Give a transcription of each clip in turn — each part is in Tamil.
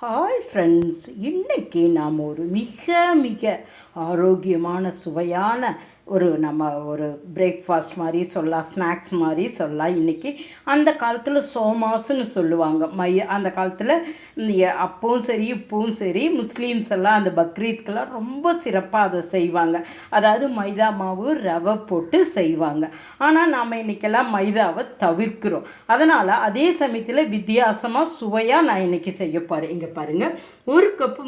ஹாய் ஃப்ரெண்ட்ஸ், இன்றைக்கி நாம் ஒரு மிக மிக ஆரோக்கியமான சுவையான ஒரு பிரேக்ஃபாஸ்ட் மாதிரி சொல்லலாம், ஸ்நாக்ஸ் மாதிரி சொல்லலாம். இன்றைக்கி அந்த காலத்தில் சோமாஸுன்னு சொல்லுவாங்க. அந்த காலத்தில் அப்பவும் சரி இப்பவும் சரி முஸ்லீம்ஸ் எல்லாம் அந்த பக்ரீத்கெல்லாம் ரொம்ப சிறப்பாக அதை செய்வாங்க. அதாவது மைதா மாவு ரவை போட்டு செய்வாங்க. ஆனால் நாம் இன்றைக்கெல்லாம் மைதாவை தவிர்க்கிறோம். அதனால் அதே சமயத்தில் வித்தியாசமாக சுவையாக நான் இன்றைக்கி செய்ய போகிறேன். இங்கே பாருங்கள், ஒரு கப்பு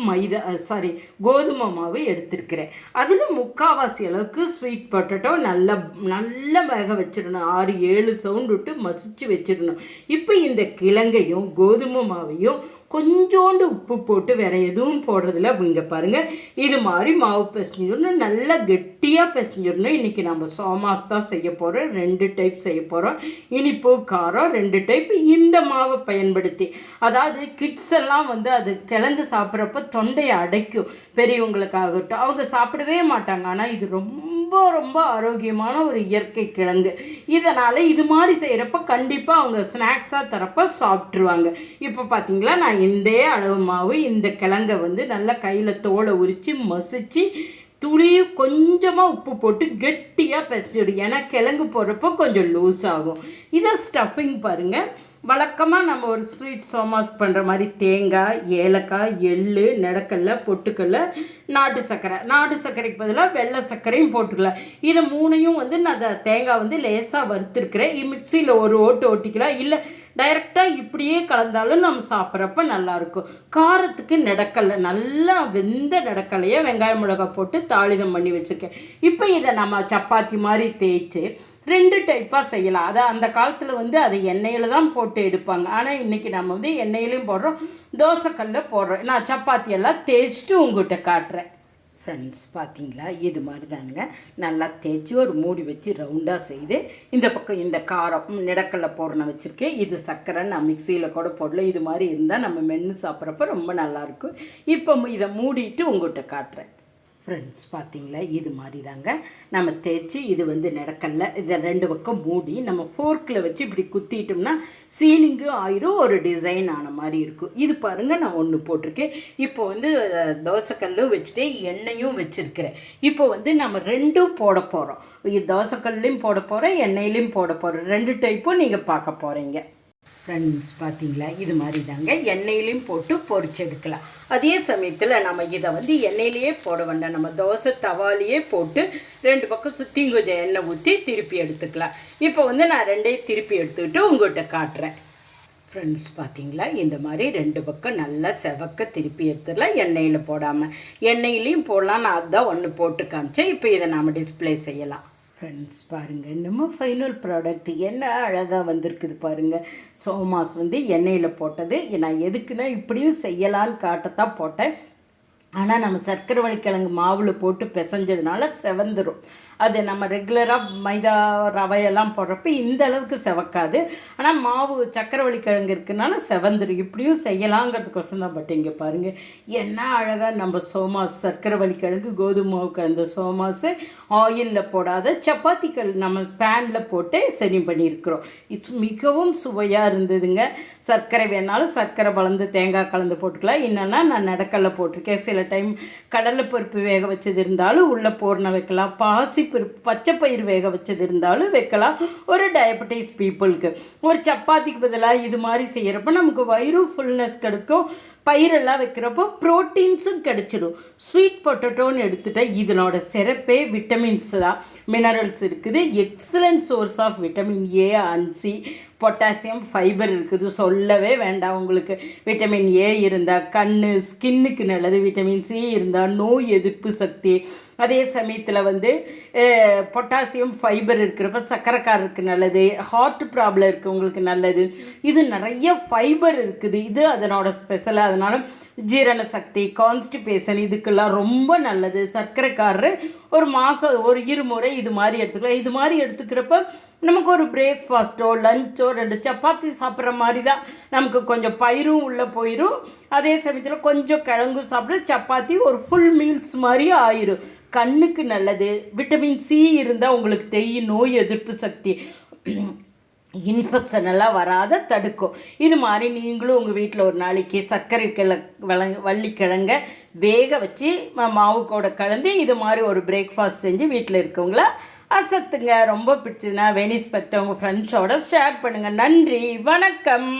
கோதுமை மாவு எடுத்துருக்கிறேன். அதில் முக்கால்வாசி அளவுக்கு ஸ்வீட் பொட்டேட்டோ நல்லா வேக வச்சிடணும். 6-7 சவுண்ட் விட்டு மசிச்சு வச்சிடணும். இப்போ இந்த கிழங்கையும் கோதுமை மாவையும் கொஞ்சோண்டு உப்பு போட்டு வேறு எதுவும் போடுறதில்ல. இங்கே பாருங்கள், இது மாதிரி மாவு பிசைஞ்சிடணும், நல்லா கெட்டியாக பிசைஞ்சிடணும். இன்றைக்கி நம்ம சோமாஸ் தான் செய்ய போகிறோம். 2 டைப் செய்ய போகிறோம், இனிப்பு காரம் 2 டைப். இந்த மாவை பயன்படுத்தி, அதாவது கிட்ஸ் எல்லாம் அது கிழங்கு சாப்பிட்றப்ப தொண்டையை அடைக்கும். பெரியவங்களுக்காகட்டும், அவங்க சாப்பிடவே மாட்டாங்க. ஆனால் இது ரொம்ப ரொம்ப ஆரோக்கியமான ஒரு இயற்கை கிழங்கு. இதனால் இது மாதிரி செய்கிறப்ப கண்டிப்பாக அவங்க ஸ்நாக்ஸாக தரப்ப சாப்பிட்ருவாங்க. இப்போ பார்த்தீங்களா, நான் இந்த அளவு மாவு இந்த கிழங்கை நல்லா கையில் தோலை உரித்து மசித்து துளி கொஞ்சமாக உப்பு போட்டு கெட்டியாக பிசைச்சிடும். ஏன்னா கிழங்கு போடுறப்போ கொஞ்சம் லூஸ் ஆகும். இதை ஸ்டஃபிங் பாருங்கள், வழக்கமாக நம்ம ஒரு ஸ்வீட் சோமாஸ் பண்ணுற மாதிரி தேங்காய், ஏலக்காய், எள், நிலக்கடலை, பொட்டுக்கடலை, நாட்டு சர்க்கரைக்கு பதிலாக வெள்ளை சர்க்கரையும் போட்டுக்கலாம். இதை 3ஐயும் நான் தேங்காய் லேசாக வறுத்துருக்கிறேன். மிக்சியில் ஒரு ஓட்டு ஓட்டிக்கலாம், இல்லை டைரெக்டாக இப்படியே கலந்தாலும் நம்ம சாப்பிட்றப்ப நல்லாயிருக்கும். காரத்துக்கு நிலக்கடலை, நல்லா வெந்த நிலக்கடலையை வெங்காயம் மிளகாய் போட்டு தாளிதம் பண்ணி வச்சுருக்கேன். இப்போ இதை நம்ம சப்பாத்தி மாதிரி தேய்ச்சி 2 டைப்பாக செய்யலாம். அதை அந்த காலத்தில் அதை எண்ணெயில் தான் போட்டு எடுப்பாங்க. ஆனால் இன்றைக்கி நம்ம எண்ணெயிலையும் போடுறோம், தோசைக்கல்லில் போடுறோம். நான் சப்பாத்தியெல்லாம் தேய்ச்சிட்டு உங்கள்கிட்ட காட்டுறேன். ஃப்ரெண்ட்ஸ், பார்த்தீங்களா, இது மாதிரி தானுங்க. நல்லா தேய்ச்சி ஒரு மூடி வச்சு ரவுண்டாக செய்து இந்த பக்கம் இந்த காரம் நிலக்கடலை போடுறேன் வச்சுருக்கேன். இது சர்க்கரை நான் மிக்சியில் கூட போடல. இது மாதிரி இருந்தால் நம்ம மென்று சாப்பிட்றப்ப ரொம்ப நல்லாயிருக்கும். இப்போ இதை மூடிட்டு உங்கள்கிட்ட காட்டுறேன். ஃப்ரெண்ட்ஸ், பார்த்தீங்களா, இது மாதிரி தாங்க நம்ம தேய்ச்சி இது நிலக்கடலை இதை 2 பக்கம் மூடி நம்ம ஃபோர்க்கில் வச்சு இப்படி குத்திட்டோம்னா சீலிங்கும் ஆயிரும், ஒரு டிசைன் ஆன மாதிரி இருக்கும். இது பாருங்கள், நான் ஒன்று போட்டிருக்கேன். இப்போ தோசைக்கல்லும் வச்சுட்டு எண்ணெயும் வச்சுருக்கிறேன். இப்போ நம்ம 2ம் போட போகிறோம். தோசைக்கல்லையும் போட போகிறோம், எண்ணெயிலையும் போட போகிறோம். 2 டைப்பும் நீங்கள் பார்க்க போகிறீங்க. ஃப்ரெண்ட்ஸ், பார்த்தீங்களா, இது மாதிரி தாங்க எண்ணெயிலையும் போட்டு பொரிச்செடுக்கலாம். அதே சமயத்தில் நம்ம இதை எண்ணெயிலேயே போட வேண்டாம், நம்ம தோசை தவாலேயே போட்டு 2 பக்கம் சுற்றி கொஞ்சம் எண்ணெய் ஊற்றி திருப்பி எடுத்துக்கலாம். இப்போ நான் 2ஐயும் திருப்பி எடுத்துக்கிட்டு உங்கள்கிட்ட காட்டுறேன். ஃப்ரெண்ட்ஸ், பார்த்தீங்களா, இந்த மாதிரி 2 பக்கம் நல்லா செவக்க திருப்பி எடுத்துடலாம். எண்ணெயில் போடாமல் எண்ணெயிலையும் போடலாம். நான் அதுதான் ஒன்று போட்டு காமிச்சேன். இப்போ இதை நாம் டிஸ்பிளே செய்யலாம். ஃப்ரெண்ட்ஸ், பாருங்கள், நம்ம ஃபைனல் ப்ராடக்ட் என்ன அழகாக வந்திருக்குது பாருங்கள். சோமாஸ் எண்ணெயில் போட்டது. நான் எதுக்குன்னா இப்படியும் செய்யலான்னு காட்டத்தான் போட்டேன். ஆனால் நம்ம சர்க்கரை வள்ளிக்கிழங்கு மாவில் போட்டு பிசைஞ்சதுனால செவந்துடும். அது நம்ம ரெகுலராக மைதா ரவையெல்லாம் போடுறப்ப இந்த அளவுக்கு செவக்காது. ஆனால் மாவு சர்க்கரை வள்ளிக்கிழங்கு இருக்குனால செவந்துடும். இப்படியும் செய்யலாங்கிறதுக்கோசம் தான். பட் இங்கே பாருங்கள், என்ன அழகாக நம்ம சோமாஸ் சர்க்கரை வள்ளிக்கிழங்கு கோதுமை மாவு கலந்த சோமாஸு ஆயிலில் போடாத சப்பாத்திகள் நம்ம பேனில் போட்டு சரி பண்ணியிருக்கிறோம். மிகவும் சுவையாக இருந்ததுங்க. சர்க்கரை வேணாலும் சர்க்கரை கலந்து தேங்காய் கலந்து போட்டுக்கலாம். என்னென்னா நான் நிலக்கடலை போட்டிருக்கேன். சில டைம் கடலைப்பருப்பு வேக வச்சது இருந்தாலும் உள்ளே போர்ண வைக்கலாம். பாசிப்பருப்பு பச்சைப்பயிர் வேக வச்சது இருந்தாலும் வைக்கலாம். ஒரு டயபெட்டிஸ் பீப்புளுக்கு ஒரு சப்பாத்திக்கு பதிலாக இது மாதிரி செய்கிறப்ப நமக்கு வயிறு ஃபுல்னஸ் கிடைக்கும். பயிரெல்லாம் வைக்கிறப்போ ப்ரோட்டீன்ஸும் கிடைச்சிடும். ஸ்வீட் பொட்டேட்டோன்னு எடுத்துகிட்டால் இதனோட சிறப்பே விட்டமின்ஸ் தான், மினரல்ஸ் இருக்குது. Excellent source of vitamin A and C, potassium, fibre இருக்குது. சொல்லவே வேண்டாம். உங்களுக்கு விட்டமின் ஏ இருந்தால் ஸ்கின்னுக்கு நல்லது. விட்டமின் சி இருந்தால் நோய் எதிர்ப்பு சக்தி. அதே சமயத்தில் பொட்டாசியம் ஃபைபர் இருக்கிறப்ப சக்கரைக்காரருக்கு நல்லது, ஹார்ட் ப்ராப்ளம் இருக்கவங்களுக்கு நல்லது. இது நிறைய ஃபைபர் இருக்குது. இது அதனோட ஸ்பெஷலாக. அதனால் ஜீரண சக்தி, கான்ஸ்டிபேஷன் இதுக்கெல்லாம் ரொம்ப நல்லது. சர்க்கரைக்காரரு ஒரு மாதம் ஒரு 2 முறை இது மாதிரி எடுத்துக்கலாம். இது மாதிரி எடுத்துக்கிறப்ப நமக்கு ஒரு பிரேக்ஃபாஸ்ட்டோ லஞ்சோ 2 சப்பாத்தி சாப்பிட்ற மாதிரி தான். நமக்கு கொஞ்சம் பயிரும் உள்ளே போயிடும். அதே சமயத்தில் கொஞ்சம் கிழங்கும் சாப்பிட சப்பாத்தி ஒரு ஃபுல் மீல்ஸ் மாதிரி ஆயிரும். கண்ணுக்கு நல்லது. விட்டமின் சி இருந்தால் உங்களுக்கு நோய் எதிர்ப்பு சக்தி. இன்ஃபெக்ஷன் எல்லாம் வராத தடுக்கும். இது மாதிரி நீங்களும் உங்கள் வீட்டில் ஒரு நாளைக்கு சர்க்கரை வள்ளிக்கிழங்க வேக வச்சு மாவு கூட கலந்து இது மாதிரி ஒரு பிரேக்ஃபாஸ்ட் செஞ்சு வீட்டில் இருக்கவங்கள அசத்துங்க. ரொம்ப பிடிச்சதுன்னா வெனிஸ்பெக்டை உங்கள் ஃப்ரெண்ட்ஸோட ஷேர் பண்ணுங்கள். நன்றி, வணக்கம்.